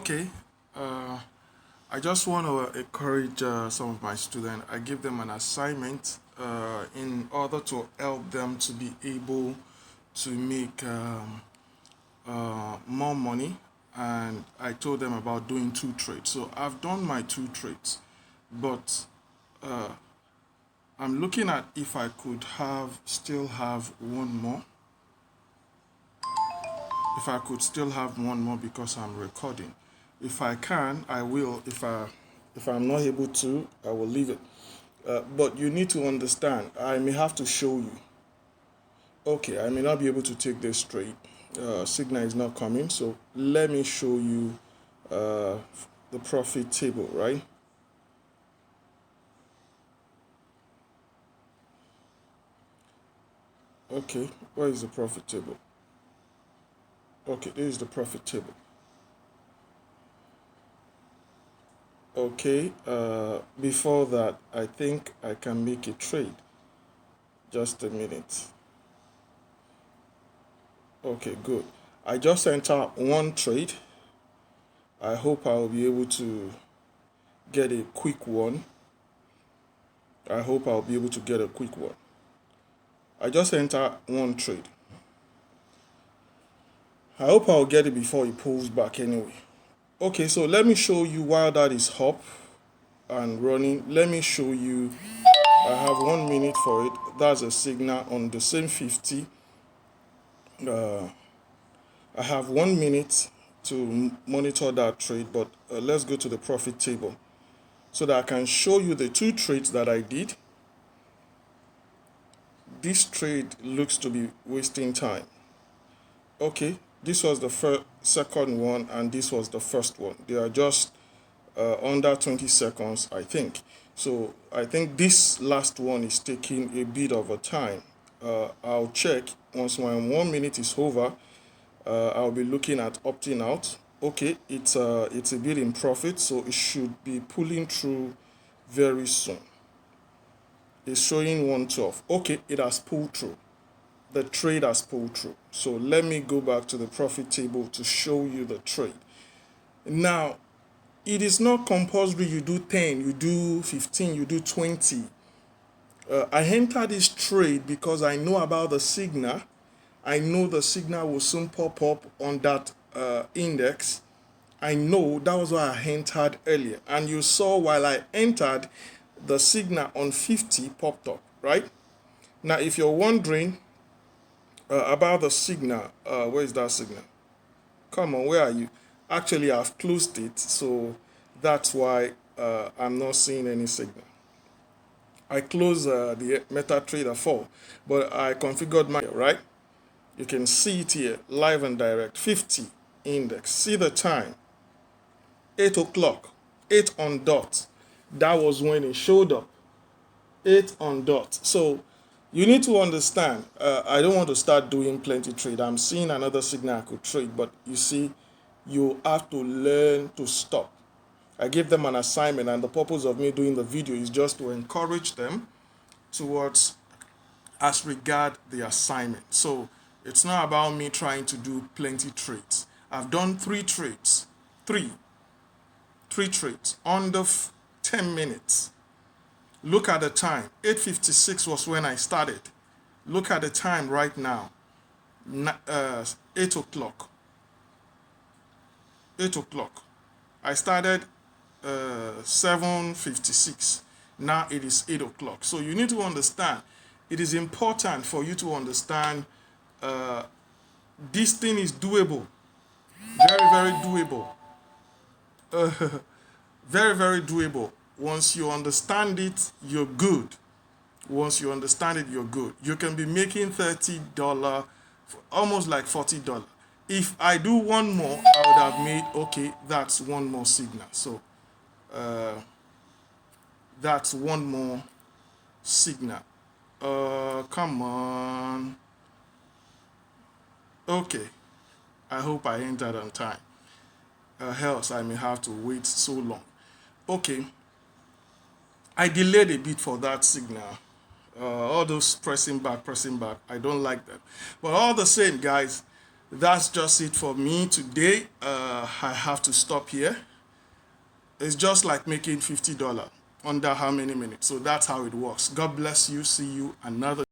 Okay, uh, I just want to encourage some of my students. I give them an assignment in order to help them to be able to make more money. And I told them about doing two trades. So I've done my two trades, but I'm looking at if I could still have one more. If I could still have one more because I'm recording. If I can, I will. If I'm not able to, I will leave it. But you need to understand, I may have to show you. Okay, I may not be able to take this straight. Signal is not coming, so let me show you uh, the profit table, right? Okay, where is the profit table? Okay, this is the profit table. Okay, before that, I think I can make a trade. Just a minute. Okay, good. I just entered one trade. I hope I'll be able to get a quick one. I hope I'll be able to get a quick one. I just entered one trade. I hope I'll get it before it pulls back anyway. Okay, so let me show you while that is up and running. Let me show you. I have 1 minute for it. That's a signal on the same 50. I have 1 minute to monitor that trade, but let's go to the profit table so that I can show you the two trades that I did. This trade looks to be wasting time. Okay, this was the second one and this was the first one. They are just under 20 seconds, I think. So I think this last one is taking a bit of a time. I'll check once my 1 minute is over. I'll be looking at opting out. Okay, it's a bit in profit, so it should be pulling through very soon. It's showing 112. Okay, it has pulled through. The trade has pulled through. So let me go back to the profit table to show you the trade. Now, it is not compulsory you do 10, you do 15, you do 20. I entered this trade because I know about the signal. I know the signal will soon pop up on that index. I know that was why I entered earlier. And you saw while I entered, the signal on 50 popped up, right? Now, if you're wondering about the signal, where is that signal? Come on, where are you? Actually, I've closed it, so that's why I'm not seeing any signal. I closed the MetaTrader 4, but I configured my, right? You can see it here, live and direct, 50 index. See the time, 8 o'clock, 8 on dot. That was when it showed up, 8 on dot. So you need to understand, I don't want to start doing plenty trade. I'm seeing another signal I could trade, but you see, you have to learn to stop. I gave them an assignment, and the purpose of me doing the video is just to encourage them towards as regard the assignment. So it's not about me trying to do plenty trades. I've done three trades, three trades under 10 minutes. Look at the time. 8:56 was when I started. Look at the time right now. 8 o'clock. 8 o'clock. I started 7:56. Now it is 8 o'clock. So you need to understand, it is important for you to understand this thing is doable. Very, very doable. Very, very doable. Once you understand it, you're good. Once you understand it, you're good. You can be making $30, almost like $40. If I do one more, I would have made, okay, that's one more signal. So that's one more signal. Come on. Okay. I hope I entered on time. Else I may have to wait so long. Okay. I delayed a bit for that signal. All those pressing back, I don't like that. But all the same, guys, that's just it for me today. I have to stop here. It's just like making $50 under how many minutes? So that's how it works. God bless you. See you another